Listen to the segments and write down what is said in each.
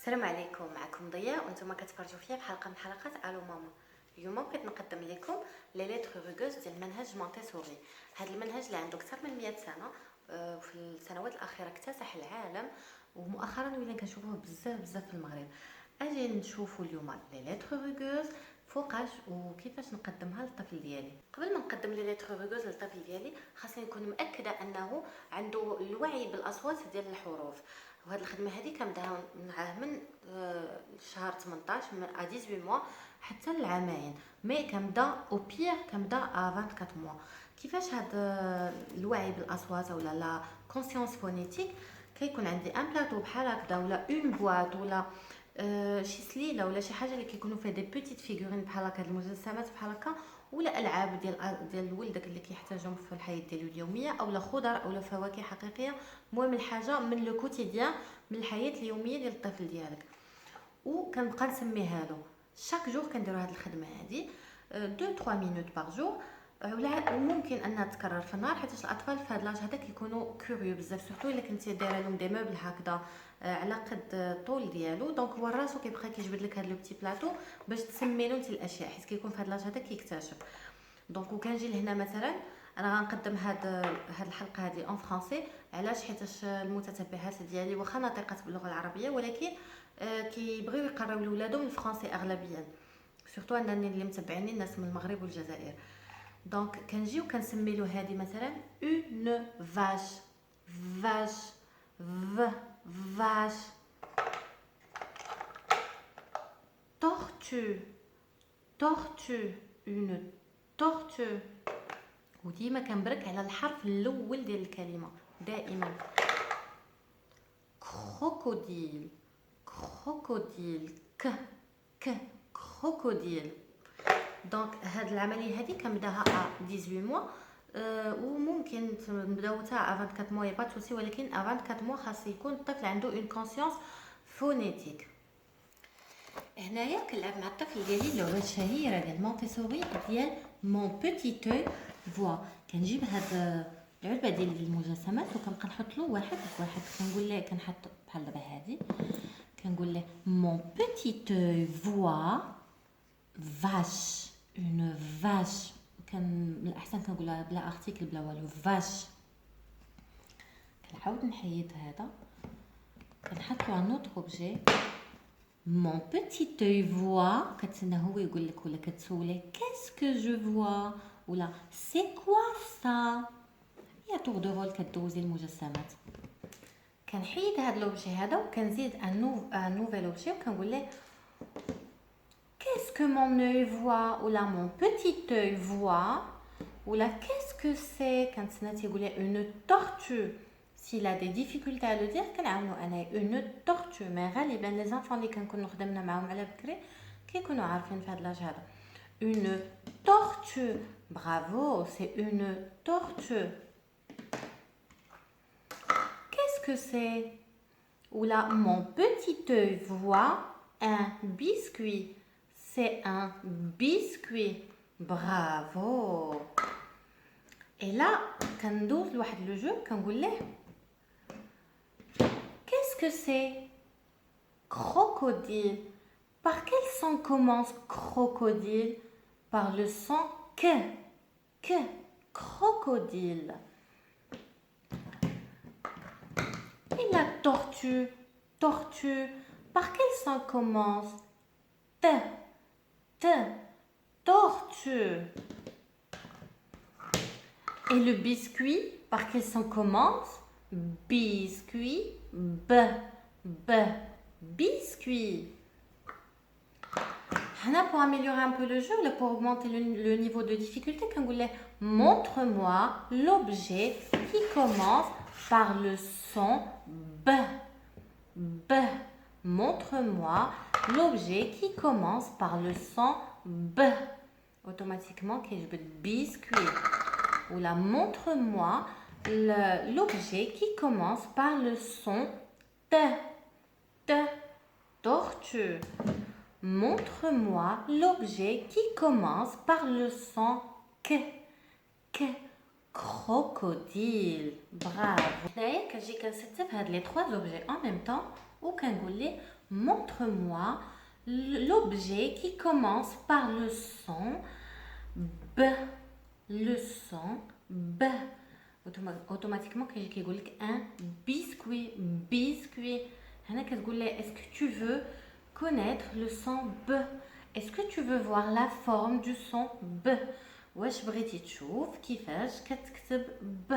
السلام عليكم. معكم ضياء وانتم كتفرجوا فيا في حلقه من حلقات الو ماما. اليوم بغيت نقدم لكم لي ليتر روغوز ديال منهج مونتيسوري. هذا المنهج اللي عنده اكثر من 100 سنه، وفي السنوات الاخيره اكتسح العالم، ومؤخرا ولينا كنشوفوه بزاف في المغرب. اجي نشوفوا اليوم لي ليتر روغوز فوقاش وكيفاش نقدمها للطفل ديالي. قبل ما نقدم لي ليتر روغوز للطفل ديالي خاصني نكون مأكده انه عنده الوعي بالاصوات ديال الحروف. وهاد الخدمه هذه كنبداها معاه من شهر 18 من 18 موا حتى للعامين، مي كنبدا او بير كنبدا 24 موا. كيفاش هاد الوعي بالاصوات ولا لا كونسيونس فونيتيك؟ كيكون عندي ان بلاطو بحال هكذا ولا اون بواط ولا شي سليله ولا شي حاجه اللي كيكونوا فيها دي بوتيت فيغورين بحال هكا، المجسمات بحال هكا، ولا العاب ديال ولدك اللي كيحتاجهم في الحياه ديالو اليوميه، اولا خضر اولا فواكه حقيقيه. المهم الحاجه من لو كوتيديان، من الحياه اليوميه ديال الطفل ديالك. وكنبقى نسميها له شاك جور. كنديروا هذه الخدمه هذه 2 3 مينوت باغ جور، ولا ممكن انها تكرر في النهار، حيت الاطفال في هذا لاج هذا كيكونوا كوريو بزاف، سورتو الا كنتي دايره لهم دي موبل هكذا على قد الطول ديالو. دونك هو راسو كيبقى كيجبد لك هذا لو بتي بلاطو باش تسمي له انت الاشياء، حيت كيكون في هذا لاج هذا كيكتشف. دونك وكنجي لهنا مثلا انا غنقدم هاد الحلقه هذه اون فرونسي. علاش؟ حيتاش المتتبعات ديالي واخا ناطقات باللغه العربيه، ولكن كيبغيو يقراو لولادهم الفرنسي اغلبيا، سورتو انني اللي متبعيني الناس من المغرب والجزائر. دونك كنجي وكنسمي له هذه مثلا اون فاش، فاش ف فاش. tortue tortue une tortue. وديما كنبرك على الحرف الاول ديال الكلمه دائما. كروكوديل كروكوديل ك ك كروكوديل. دونك هاد العمليه هذه كنبداها 18 موا، وممكن نبداو حتى 24 موا با توسي، ولكن 24 موا خاص يكون الطفل عنده اون كونسيونس فونيتيك. هنايا كنلعب مع الطفل ديالي اللعبه الشهيره ديال مونتيسوري ديال مون بوتيتو فوا. كنجيب هاد العلبه ديال المجسمات وكنبقى نحط له واحد بواحد. كنقول له كنحط بحال دابا هادي، كنقول له مون بوتيتو فوا vache une vache. كان من الاحسن كنقولها بلا ارتيكل بلا والو vache. كنعاود نحيد هذا كنحطو على نوتر اوبجي. mon petit œil voit. كتسنى هو يقول لك ولا كتسوليه qu'est-ce que je vois ولا c'est quoi ça. يا طور دو رول كدوزي المجسمات. كنحيد هذا لوبجي هذا وكنزيد ان نوفيل اوبجي وكنقول له qu'est-ce que mon œil voit ou là mon petit œil voit ou là qu'est-ce que c'est. كنتسنى تيقول لي une tortue. s'il a des difficultés à le dire كنعاونو انا une tortue. mais غالبا لي زانفون اللي كنكونوا خدمنا معاهم على بكري كيكونوا عارفين في هذا لاج هذا une tortue. bravo, c'est une tortue. qu'est-ce que c'est ou là mon petit œil voit un biscuit. c'est un biscuit. bravo. et là كندوز لواحد لو جو كنقول له qu'est-ce que c'est. crocodile. par quel son commence crocodile? par le son que crocodile. et la tortue par quel son commence t tortue. et le biscuit par quel son commence biscuit b biscuit. Pour améliorer un peu le jeu, pour augmenter le niveau de difficulté, montre-moi l'objet qui commence par le son b. montre-moi l'objet qui commence par le son b. automatiquement كيجبد biscuit. ou là montre-moi l'objet qui commence par le son t tortue. montre-moi l'objet qui commence par le son que crocodile. bravo. هنايا كنجي كنستف هاد لي 3 اوبجي en même temps وكنقول ليه Montre-moi l'objet qui commence par le son B. Le son B. Automatiquement كيجي كيقول لك un biscuit biscuit. هنا كتقول لي est-ce que tu veux connaître le son B? Est-ce que tu veux voir la forme du son B? واش بغيتي تشوف كيفاش كتكتب B?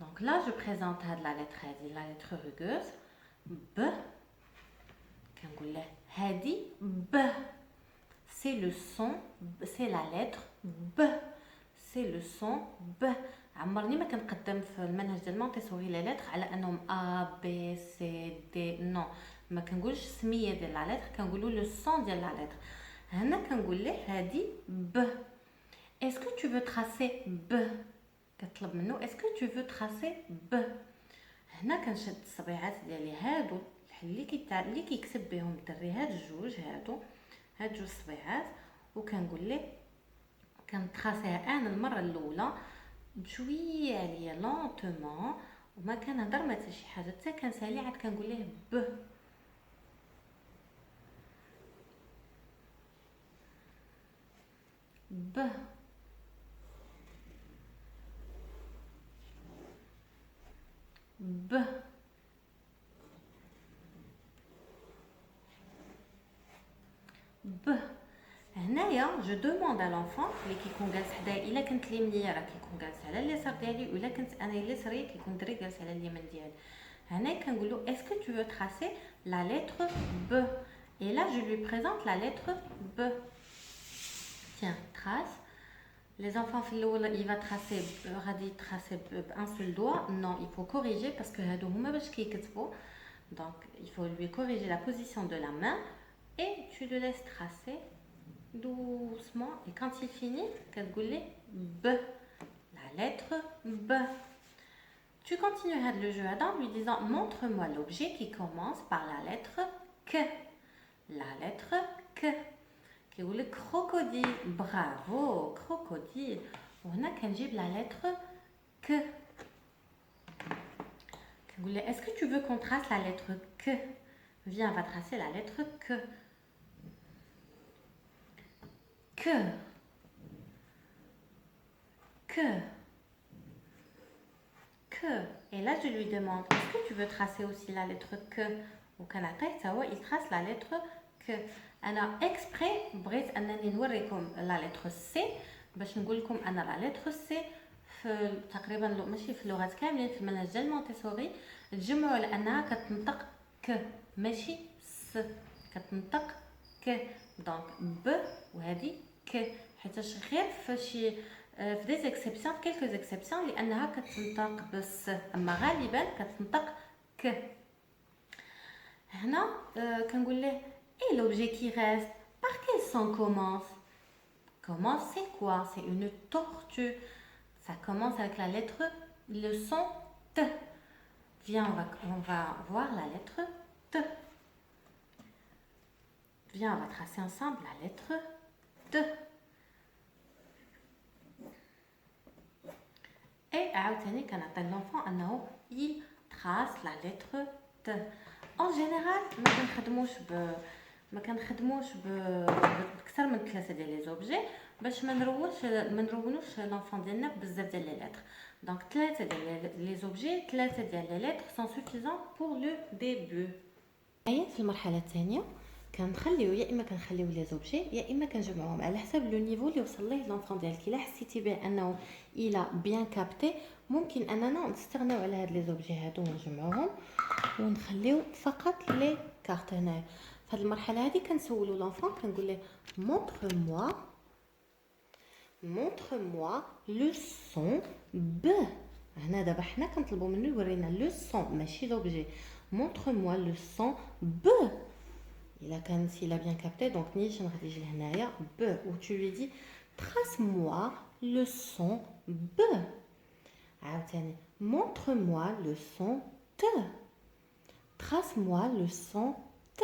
Donc là je présente هاد la lettre هادي la lettre rugueuse B. كنقول له هادي B. C'est le son, c'est la lettre B. C'est le son B. عمرني ما كنقدم في المنهج ديال مونتيسوري لي لتر على انهم A B C D نو ما كنقولش السميه ديال لا لتر كنقولوا لو سون ديال لا لتر هنا كنقول له هادي B. Est-ce que tu veux tracer B? كطلب منه est-ce que tu veux tracer B? هنا كنشد الصبيعات ديالي هادو اللي كيكتب بهم الدري هاد الجوج هاد جوج صبيعات وكنقول له كنتراسيها انا المره الاولى بشويه عليا لونطومون وما كنهضر ما حتى شي حاجه حتى كنسالي عاد كنقول له ب ب ب ب هنايا جو دوموند ا لونفون اللي كيكون جالس حدايا الا كنت اليمين راه كيكون جالس على اليسار ديالي ولا كنت انا اليساري كيكون دري جالس على اليمين ديالي هنا كنقول له est-ce que tu veux tracer la lettre B et là je lui présente la lettre B. Tiens, trace. Les enfants في الاول il va tracer غادي tracer بان سول doigt. Non, il faut corriger parce que هادو هما باش كيكتبوا. Donc il faut lui corriger la position de la main et tu le laisses tracer doucement et quand il finit كتقول لي B, la lettre B. Tu continues le jeu en lui disant montre-moi l'objet qui commence par la lettre Q. La lettre Q. كيقول لك crocodile. Bravo, crocodile. وهنا كنجيب la lettre Q. كنقول لي est-ce que tu veux qu'on trace la lettre Q? Viens, on va tracer la lettre Q. Que. Et là, je lui demande, est-ce que tu veux tracer aussi la lettre que? Ou Canada, il trace la lettre que. Alors, exprès, بغيت أنني نوريكم la lettre C باش نقول لكم أن la lettre C في تقريبا ماشي في اللغات كاملين في المنهج ديال مونتيسوري تجمعوا على أنها كتنطق ك ماشي س كتنطق ك. دونك ب وهذه ك حيتاش غير في شي في دي زيكسيبسيون في كلكو زيكسيبسيون لانها كتنطق بس اما غالبا كتنطق ك. هنا كنقول له اي لوبجي كي ريست par quel son commence? Commence c'est quoi? C'est une tortue. Ça commence avec la lettre le son T. Viens, on va voir la lettre T. Viens, on va tracer ensemble la lettre T. Et عاوتاني كنعطي l'enfant انه il trace la lettre T. En général ما كنخدموش بكثر من 3 ديال لي زوبجي باش ما نرونوش l'enfant ديالنا بزاف ديال لي لتر. دونك 3 ديال لي زوبجي 3 ديال لي لتر سون suffisants pour le début. اي في المرحله الثانيه كنخليو يا اما كنخليو لي زوبجي يا اما كنجمعوهم على حساب لو نيفو اللي وصل ليه لونفون ديالك. الا حسيتي به انه الى بيان كابتي ممكن اننا نستغناو على هاد لي زوبجي هادو ونجمعوهم ونخليو فقط لي كارت. هنا في هاد المرحله هادي كنسولو لونفون كنقول له montre-moi le son B. هنا دابا حنا كنطلبوا منه يورينا لو سون ماشي لوبجي. montre-moi le son B. Il a bien capté, donc Nish B, où tu lui dis trace-moi le son B. Montre-moi le son T. Trace-moi le son T.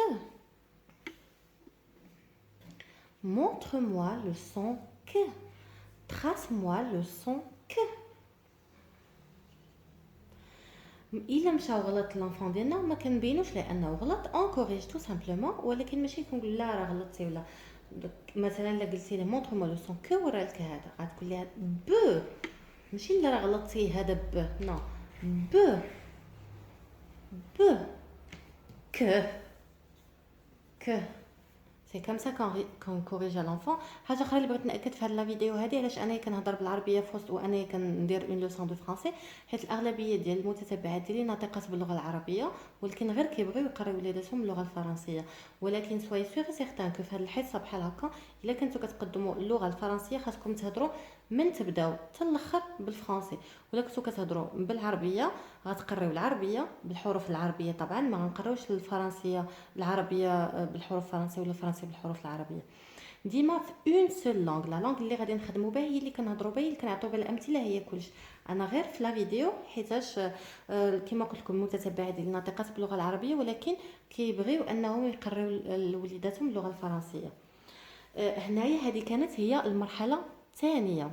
Montre-moi le son Q. Trace-moi le son Q. الا مشاو غلط لونفون ديالنا ما كنبينوش لانه غلط اون كوريج تو سامبلومون، ولكن ماشي كنقول لا راه غلطتي ولا مثلا الا قلتي لي مونطر مو لو سون كو ورا لك هذا غتقول لي ب، ماشي لا راه غلطتي هذا ب، نو ب ب ك ك سي كوم سا كون كوريج لونفون. حاجه اخرى اللي بغيت ناكد في هذه لا فيديو هذه، علاش انايا كنهضر بالعربيه في وسط وانايا كندير اون لوسون دو فرونسي، حيت الاغلبيه ديال المتتبعات ديالي ناطقات باللغه العربيه ولكن غير كيبغيو يقراو ولاداتهم اللغه الفرنسيه. ولكن سواي سيغ سيغتان كو في هذه الحصه بحال هكا الا كنتو كتقدموا اللغه الفرنسيه خاصكم تهضروا من تبداو حتى الاخر بالفرنسي، ولا كنتو كتهضروا بالعربيه غتقريو العربيه بالحروف العربيه، طبعا ما غنقراوش الفرنسيه العربيه بالحروف الفرنسيه ولا الفرنسيه بالحروف العربيه. ديما في اون سول لونغ، لا لونغ اللي غادي نخدموا بها هي اللي كنهضروا بها، اللي كنعطيو بها الامثله هي كلش. انا غير في لا فيديو حيتاش كما قلت لكم المتتبعات ديال الناطقات باللغه العربيه ولكن كيبغيو انهم يقريو لوليداتهم اللغه الفرنسيه. هنايا هذه كانت هي المرحله الثانيه.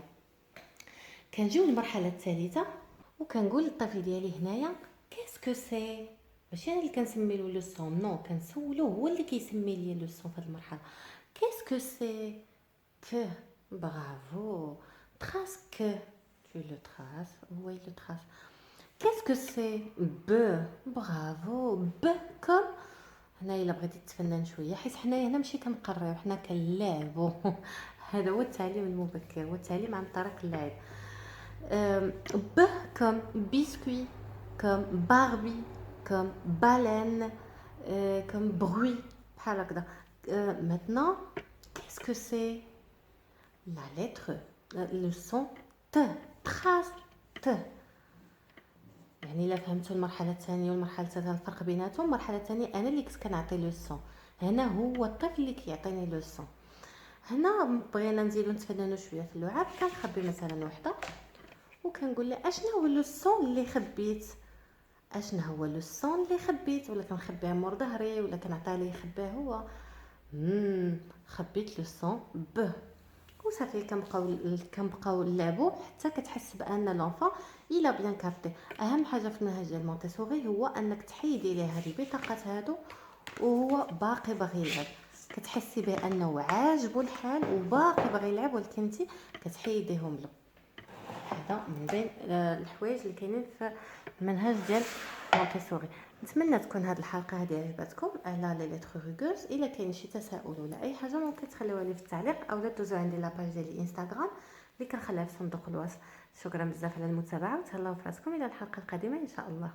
كنجيو للمرحله الثالثه وكنقول للطفل ديالي هنايا كاسكو سي، ماشي انا اللي كنسمي له لوسون، نو كنسولو هو اللي كيسمي لي لوسون في هذه المرحله. كاسكو سي que bravo trace que tu le traces, oui le trace. Qu'est-ce que c'est ب bravo ب comme هنا الا بغيتي تفنن شويه حيت حنايا هنا ماشي كنقريو حنا كنلعبوا هذا هو التعليم المبكر، هو التعليم عن طريق اللعب. ب comme biscuit, comme Barbie, comme baleine, comme bruit بحال هكذا. Maintenant qu'est-ce que c'est la lettre, le son T, trace T. يعني الا فهمتوا المرحله الثانيه والمرحله الثالثه الفرق بيناتهم، المرحله الثانيه انا اللي كنت كنعطي لو سون، هنا هو الطفل اللي كيعطيني لو سون. هنا بغينا نزيدو نتفننوا شويه في اللعاب، كنخبي مثلا وحده وكنقول لها اشنا هو لو سون اللي خبيت، اشنا هو لو سون اللي خبيت، ولا كنخبيه مور ظهري ولا كنعطيه ليه يخبيه هو. خبيت لو سون ب وصافي. كنبقاو نلعبوا حتى كتحس بان لونفون الا بيان كابتي. اهم حاجه في المنهج ديال مونتيسوري هو انك تحيدي ليه هاد البطاقات هادو وهو باقي باغي يلعب، كتحسي بانه عاجبو الحال وباقي باغي يلعب ولكن انت كتحيديهم له. هذا من بين الحوايج اللي كاينين في المنهج ديال مونتيسوري. نتمنى تكون هذه الحلقه هذه عجبتكم على لي ليتر روغوز. الا كاين شي تساؤل ولا اي حاجه ممكن تخليوها لي في التعليق او دوزو عندي لاباج ديال الانستغرام اللي كنخليها في صندوق الوصف. شكرا بزاف على المتابعه وتهلاو في راسكم الى الحلقه القادمه ان شاء الله.